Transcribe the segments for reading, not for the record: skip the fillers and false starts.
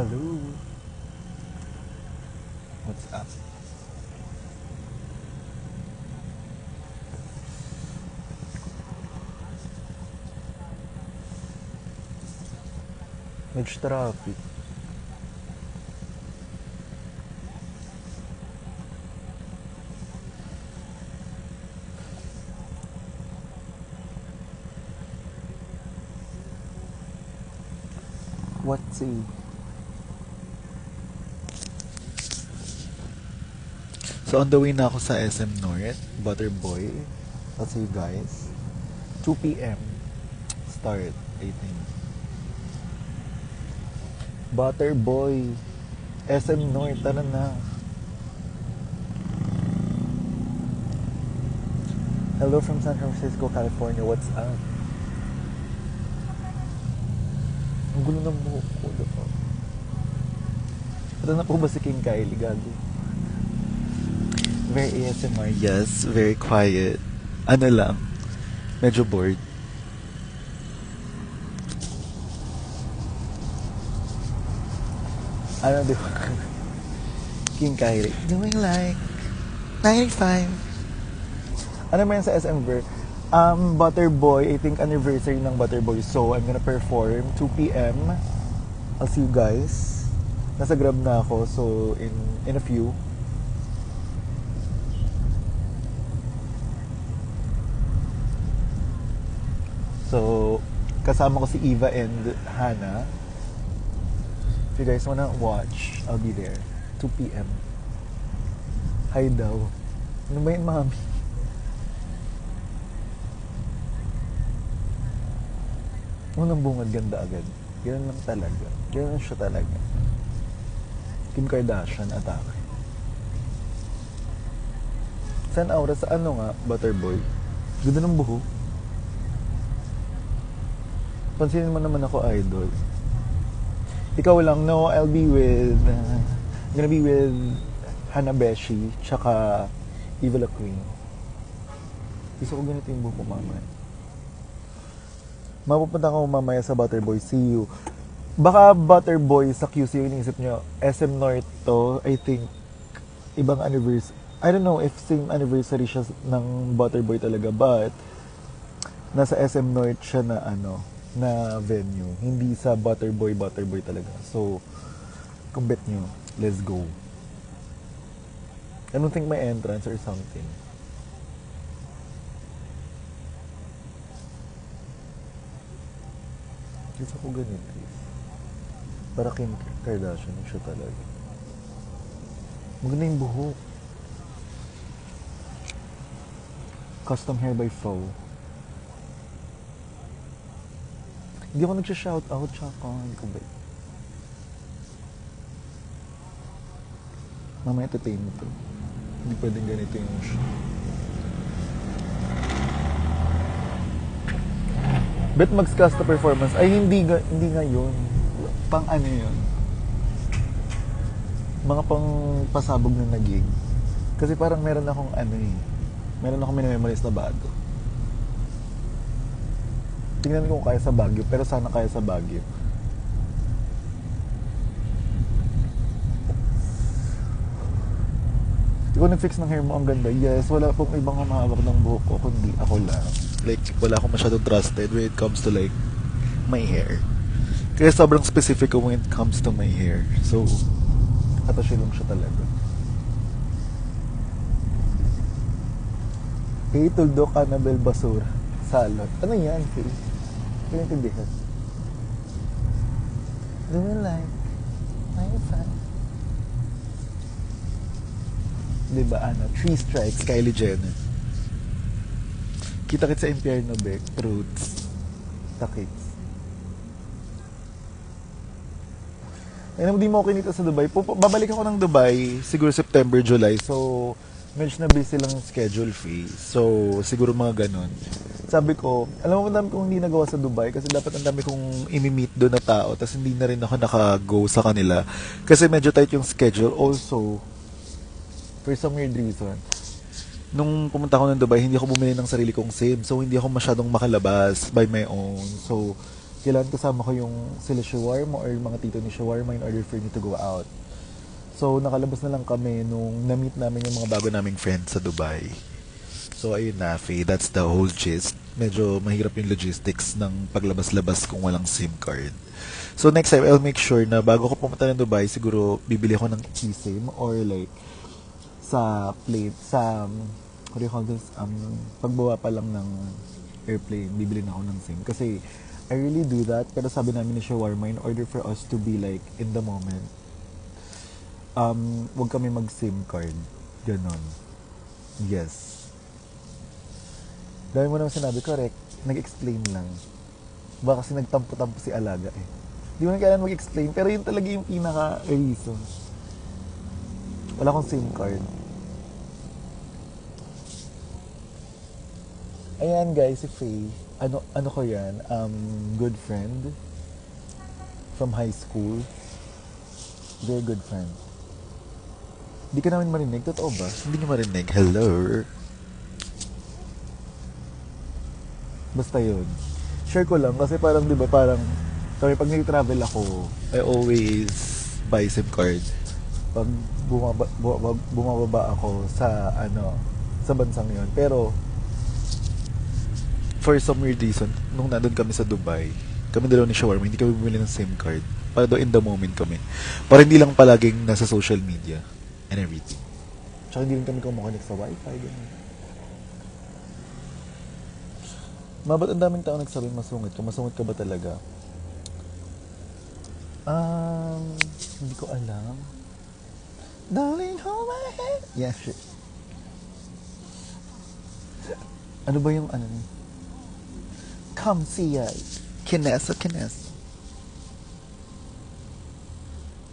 Hello. What's up? Medyo traffic. What's it? So on the way na ako sa SM North, Butterboy. I'll see you guys. 2 p.m. start, I think. Butterboy. SM North, tara na. Hello from San Francisco, California. What's up? Ang gulo ng buhok ko. Diba? Ito na po ba si King Kylie? Gago. Very ASMR, yes. Very quiet. Ano lang, medyo bored. Ano di ba? King Kylie. Doing like 95. Ano ba yan sa SM Ver? Butterboy, I think anniversary ng Butterboy. So, I'm gonna perform 2 p.m. I'll see you guys. Nasa Grab na ako. So, in a few. So, kasama ko si Eva and Hannah. If you guys wanna watch, I'll be there. 2 p.m. Hi daw. Ano ba yun, mami? Unang bungad, ganda agad. Ganun lang talaga. Ganun siya talaga. Kim Kardashian, atake. San Aura, sa ano nga, Butterboy? Ganda ng buho. Pansinin mo naman ako, idol. Ikaw lang, no, I'm gonna be with Hannah Beshi, tsaka Eva La Queen. Gusto ko ganito yung buhok ko mamaya. Mapupunta ko mamaya sa Butterboy. See you. Baka Butterboy sa QC yung iniisip nyo. SM North to, I think, ibang anniversary. I don't know if same anniversary siya ng Butterboy talaga, but nasa SM North siya na na venue. Hindi sa Butterboy talaga. So, kung bet nyo, let's go. I don't think may entrance or something. Gusto ko ganito. Para Kim Kardashian siya talaga. Maganda yung buhok. Custom hair by Faux. Hindi ako nagsha-shoutout, tsaka hindi ko ba. Mamaya entertain mo to. Hindi pwedeng ganito yung show. Bet Max Casta performance ay hindi ngayon. Pang ano yun? Mga pang pasabog na naging. Kasi parang meron akong meron akong minimemorize na bago. Tingnan ko kung kaya sa Baguio, pero sana kaya sa Baguio. Ikaw nag-fix ng hair mo, ang ganda. Yes, wala pong ibang humahawak ng buhok ko, kundi ako lang. Like, wala akong masyadong trusted when it comes to like, my hair. Kaya sobrang specific ko when it comes to my hair. So, attaché lang siya talaga. Hey, Tuldok, Annabel Basura. Salot. Ano yan, Phil? Hindi naintindihan. Do you like my fan? Diba, 3 strikes, Kylie Jenner. Kita-kit sa Impierno, Beck. Truths. Takits. Ayun, di mo kinita sa Dubai. Babalik ako ng Dubai, siguro September, July. So, medyo na busy lang yung schedule fee. So, siguro mga ganun. Sabi ko, alam mo, ang dami kong hindi nagawa sa Dubai kasi dapat ang dami kong imi-meet doon na tao tapos hindi na rin ako naka-go sa kanila kasi medyo tight yung schedule. Also, for some weird reason, nung pumunta ako ng Dubai, hindi ako bumili ng sarili kong SIM. So, hindi ako masyadong makalabas by my own. So, kailangan kasama ko yung sila shawarma or yung mga tito ni shawarma in order for me to go out. So, nakalabas na lang kami nung na-meet namin yung mga bago naming friends sa Dubai. So, ayun na, Faye, that's the whole gist. Medyo mahirap yung logistics ng paglabas-labas kung walang SIM card. So, next time, I'll make sure na bago ko pumunta ng Dubai, siguro bibili ako ng eSIM or like sa plane, sa, what do you call this, pagbawa pa lang ng airplane, bibili na ako ng SIM. Kasi, I really do that, pero sabi namin ni Shawarma, in order for us to be like, in the moment, wag kami mag-SIM card. Ganon. Yes. Dami mo naman sinabi, correct. Nag-explain lang. Baka kasi nagtampo-tampo si Alaga eh. Di mo na kailangan mag-explain, pero yun talaga yung pinaka-reason. Wala akong SIM card. Ayan guys, si Faye. Ano ko yan? Good friend. From high school. Very good friend. Hindi ka namin marinig? Totoo ba? Hindi niyo marinig. Hello? Basta yun. Share ko lang kasi parang, di ba, parang kami pag nag-travel ako, I always buy SIM card. Pag bumababa ako sa, sa bansang yun. Pero, for some weird reason, nung nandun kami sa Dubai, kami dalawa ni Shawarma, hindi kami bumili ng SIM card. Para doon in the moment kami. Para hindi lang palaging nasa social media and everything. Tsaka hindi rin kami kumakonek sa wifi. Ganun. Ba't ang daming tao nagsabing masungit ka? Masungit ka ba talaga? Hindi ko alam. Darling, hold my hand. Yeah, shit. Ano ba yung Come see us. Kinesa.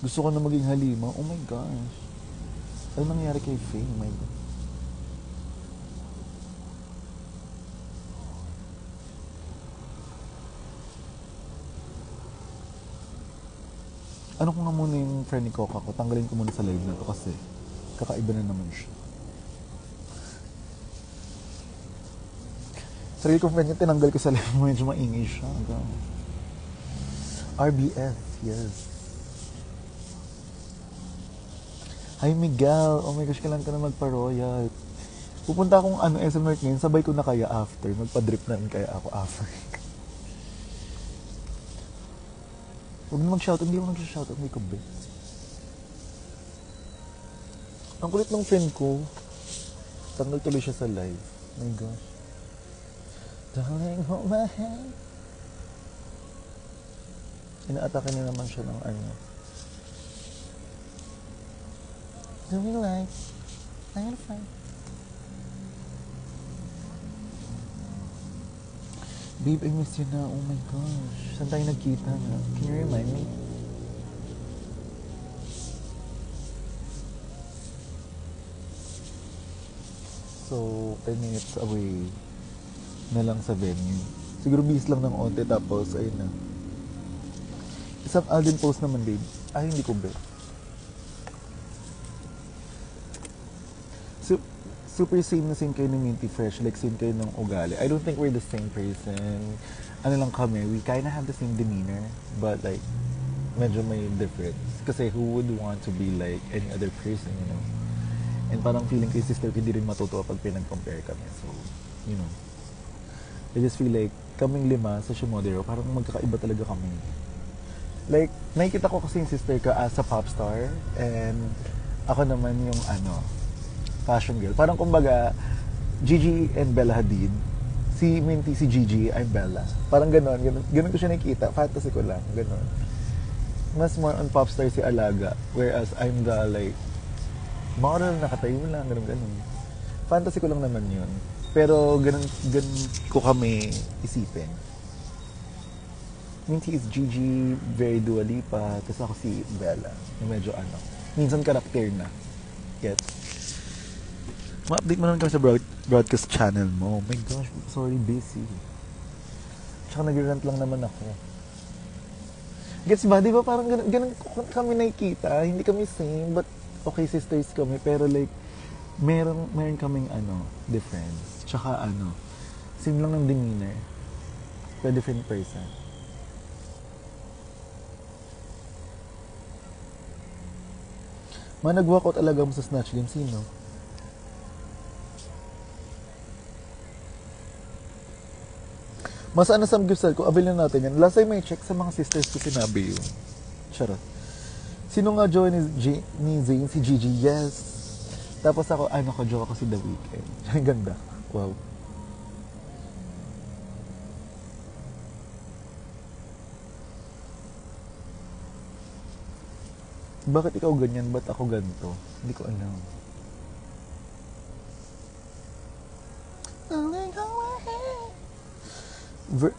Gusto ko na maging halima. Oh my gosh. Ano nangyari kay Faye? Oh my God. Ano ko nga muna yung friend ni Coca ko, tanggalin ko muna sa live na to kasi kakaiba na naman siya. Sarili kong friend niya, tinanggal ko sa live mo, medyo maingay siya. RBF, yes. Hi Miguel, oh my gosh, kailan ka na magpa-royal. Pupunta akong SM North ngayon, sabay ko na kaya after, magpa-drip na rin kaya ako after. Huwag na mag-shoutout, hindi ako nag-shoutout, may kabe. Ang kulit ng friend ko, tanggal tuloy siya sa live. Oh my gosh. Darling, hold my hand. Ina-atake na naman siya ng Do we like? I'm gonna find. Babe, I miss you na. Oh my gosh. Saan tayo nagkita na? Can you remind me? So, 10 minutes away na lang sa venue. Siguro bis lang ng onte tapos, ayun na. Isang Alden post naman, babe. Ay, hindi ko bet. Super same na same kayo ng Minty Fresh, like same kayo ng ugali. I don't think we're the same person. Ano lang kami, we kinda have the same demeanor, but like, medyo may difference. Kasi who would want to be like any other person, you know? And parang feeling ko yung sister ko hindi rin matutuwa pag pinag-compare kami. So, you know. I just feel like, kaming lima sa Shimodero, parang magkakaiba talaga kami. Like, nakikita ko kasi yung sister ko as a pop star, and ako naman yung fashion girl. Parang kumbaga, Gigi and Bella Hadid. Si Minty, si Gigi, I'm Bella. Parang ganon ko siya nakikita. Fantasy ko lang, ganon. Mas more on pop star si Alaga. Whereas I'm the like, model, nakatayo lang, ganon. Fantasy ko lang naman yun. Pero ganon ko kami isipin. Minty is Gigi, very Dua Lipa. Tapos ako si Bella. Medyo minsan karakter na. Get? Ma-update mo naman kami sa broadcast channel mo. Oh my gosh, sorry, busy. Tsaka nag-rant lang naman ako. Gets ba? Di ba parang ganun kami nakikita. Hindi kami same, but okay, sisters kami. Pero like, meron kaming difference. Tsaka same lang ng demeanor. Pero different person. Nag-walkout talaga mo sa Snatch Game. Sino? Mas ano sa giftsal ko, avail na natin yan. Last time may check sa mga sisters ko sinabi yun. Charot. Sino nga jowa ni Zayn? Si Gigi, yes. Tapos ako, nakajowa ko si The Weeknd. Ang ganda. Wow. Bakit ikaw ganyan? Ba't ako ganito? Hindi ko alam.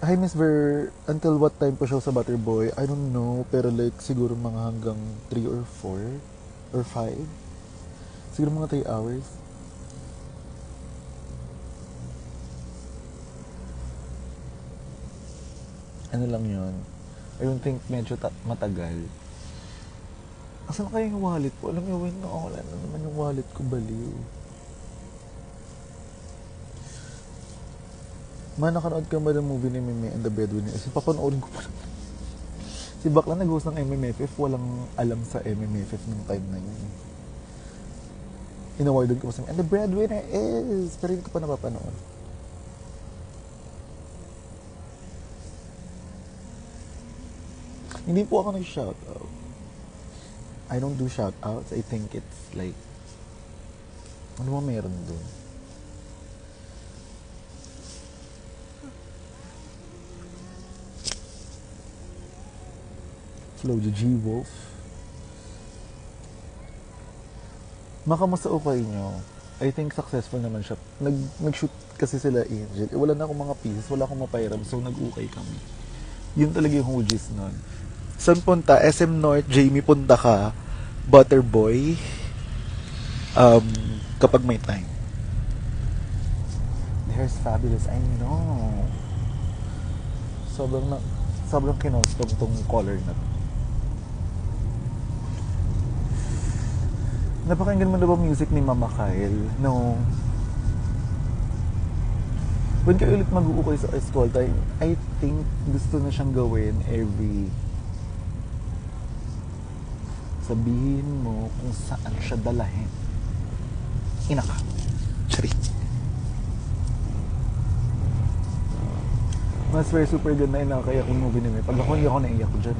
Hi Miss Ver, until what time po show sa Butterboy? I don't know, pero like siguro mga hanggang 3 or 4 or 5. Siguro mga 3 hours. Ano lang yun? I don't think medyo matagal. Asan kaya yung wallet ko? Alam niyo, wala na naman yung wallet ko, baliw. Nakanood ka ba ng movie ni Meme and the Breadwinner? Papanoorin ko pa. Si Bakla nag-host ng MMFF, walang alam sa MMFF nung time na yun. In-awardan ko pa sa and the Breadwinner is, pero hindi ko pa napapanood. Hindi po ako nag-shoutout. I don't do shoutouts. I think it's like, ano ba meron dun? Flow the G-Wolf. Makamusta okay nyo? I think successful naman siya. Nag-shoot kasi sila Angel. Wala na akong mga pieces, wala akong mapairam, so nag-okay kami. Yun talaga yung whole gist nun. Saan punta? SM North, Jamie, punta ka. Butterboy. Kapag may time. The hair's fabulous. I know. Sobrang kinostog tong color na to. Napakinggan mo na ba music ni Mama Kyle? No. When kayo ulit mag-uukay sa school time, I think gusto na siyang gawin every... Sabihin mo kung saan siya dalahin. Ina ka. Charit. Mas very super good na inakayak yung movie ni May. Pag ako hindi ako naiyak ko dyan.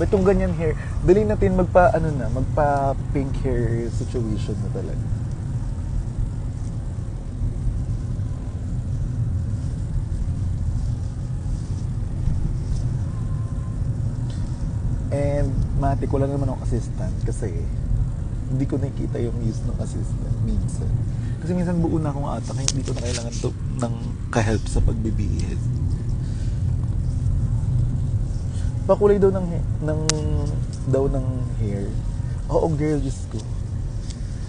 Ba't yung ganyan hair? Dali natin magpa pink hair situation na talaga. And matik, wala naman akong assistant kasi hindi ko nakikita yung use ng assistant minsan. Kasi minsan buo na akong atak, hindi ko na kailangan ng ka-help sa pagbibihis. Pakulay daw ng hair. Oo, girl, Diyos ko.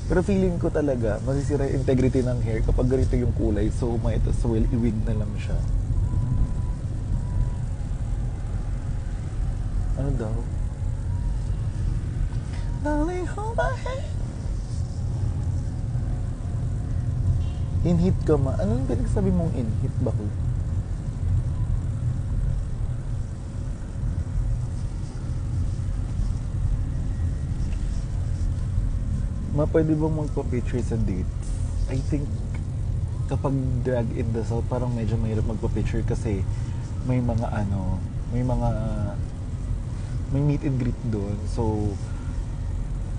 Pero feeling ko talaga, masisira yung integrity ng hair kapag ganito yung kulay. So, might as well, i-wig na lang siya. Ano daw? Darling, hold my hand. In-hit ka ma. Ano yung pinagsabi mong in-hit ba ko? Pwede bang magpa-picture sa dates? I think kapag drag in the south, parang medyo mahirap magpa-picture kasi may mga may meet and greet doon. So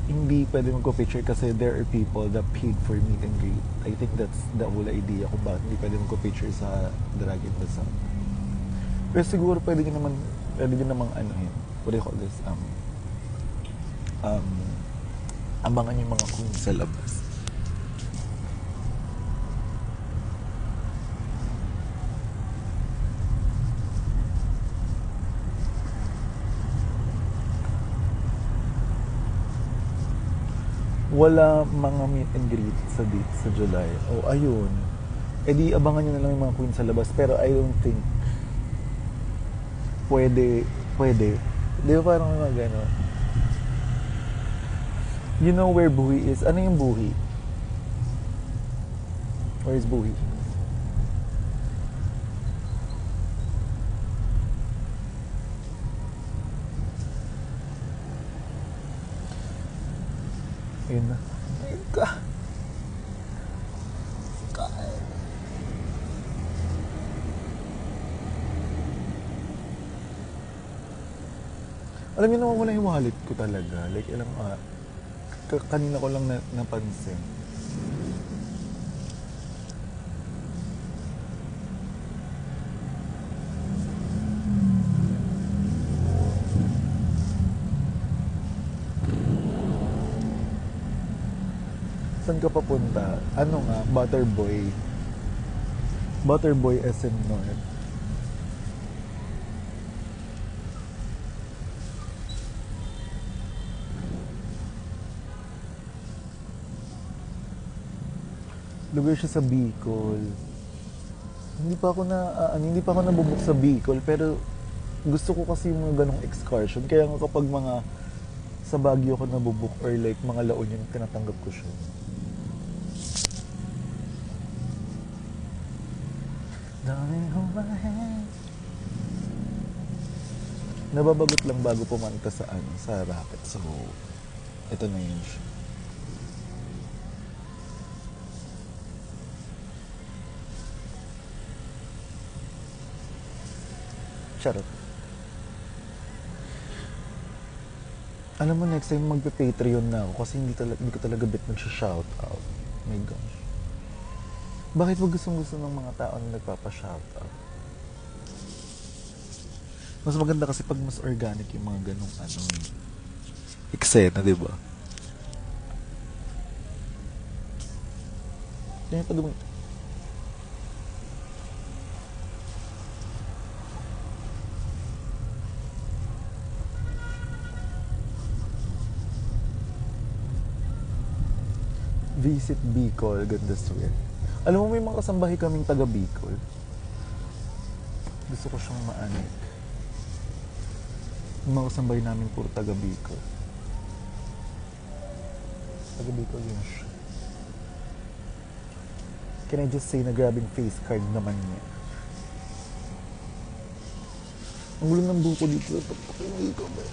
hindi pwede magpa-picture kasi there are people that paid for meet and greet. I think that's the whole idea kung bakit hindi pwede magpa-picture sa drag in the south. Pero siguro pwede nyo namang what do you call this? Abangan yung mga queen sa labas. Wala mga meet and greet sa date sa July. Oh, ayun. E di abangan nyo na lang yung mga queen sa labas. Pero I don't think pwede. Di ba parang mga gano'n? You know where Buhi is? Ano yung Buhi? Where is Buhi? Ayun na. Ayun ka. Alam niyo, nawawala yung wallet ko talaga. Like, kanina ko lang napansin. Saan ka papunta? Ano nga? Butterboy. Butterboy SM North. Lugar siya sa Bicol. Hindi pa ako nabubuk sa Bicol, pero gusto ko kasi yung mga ganong excursion. Kaya nga kapag mga sa Baguio ko nabubuk or like mga La Union, tinatanggap ko siya. Daming humahin. Nababagot lang bago pumunta sa racket. So, ito na yun siya. Charot. Alam mo, next time magpe-Patreon na ako kasi hindi ko talaga bit magsha-shoutout. My gosh. Bakit ba gustong-gusto ng mga tao na nagpapa-shoutout? Mas maganda kasi pag mas organic yung mga ganong eksena, di ba? Kaya pa dumang... Visit Bicol, ganda swear. Alam mo, may mga kasambahay kaming taga Bicol. Gusto ko siyang maanik. Yung mga kasambahay namin puro taga Bicol. Taga Bicol yun siya. Can I just say na grabing face card naman niya? Ang gulo ng buko dito. Hindi ko ba?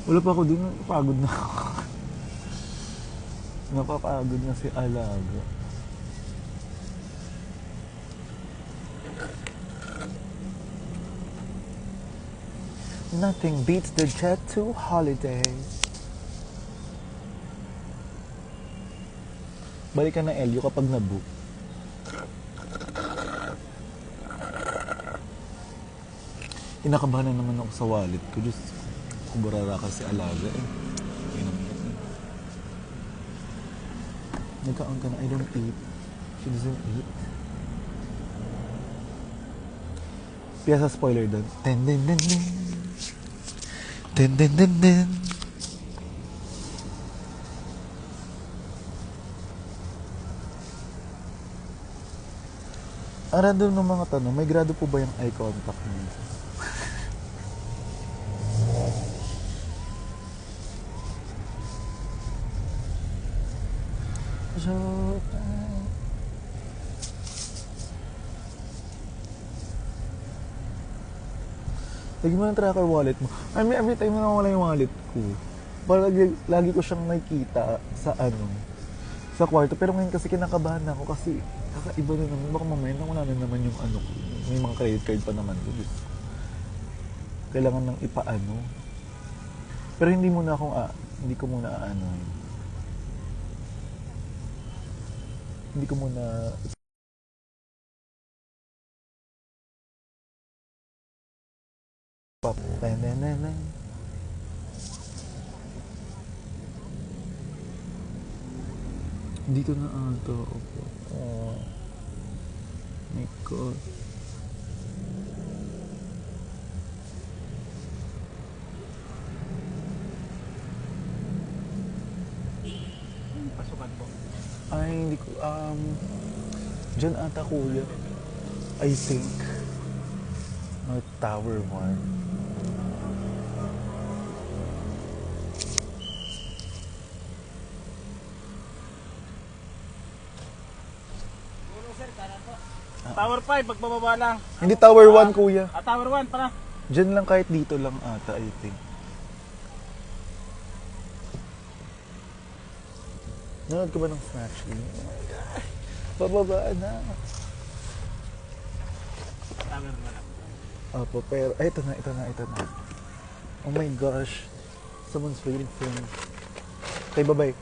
Wala pa ako dun, napapagod na ako. Napapagod na si Alaga. Nothing beats the Jet 2 holiday. Balik ka na Elio kapag nabook. Kinakabahan na naman ako sa wallet ko. Diyos ko. Kuburara kasi Alaga eh. Nagkaon ka na, I don't eat. She doesn't eat. Piyasa spoiler doon. Ten den den den. Ten den den den. Ang random ng mga tanong, may grado po ba yung eye contact niyo? Lagi mo ng tracker wallet mo. I mean, every time na nawala yung wallet ko, parang lagi ko siyang nakikita sa kwarto. Pero ngayon kasi kinakabahan na ako kasi kakaiba na naman. Baka mamaya nawala na naman yung ko. May mga credit card pa naman ko. Kailangan nang ipaano. Pero hindi ko muna dito na ata. Opo. Oh my God. Pasukan po. Ay, hindi ko, dyan ata kuya. I think. North Tower 1. Sir, kanan po. Tower 5, pagbababa lang. Hindi Tower 1, kuya. Tower 1 pala. Diyan lang, kahit dito lang ata, I think. Nanood ka ba ng Snatch Game? Oh my God. Bababaan na. Tower 1 lang. Opo, pero... Ay, ito na. Oh my gosh. Someone's waiting for me. Okay, bye-bye.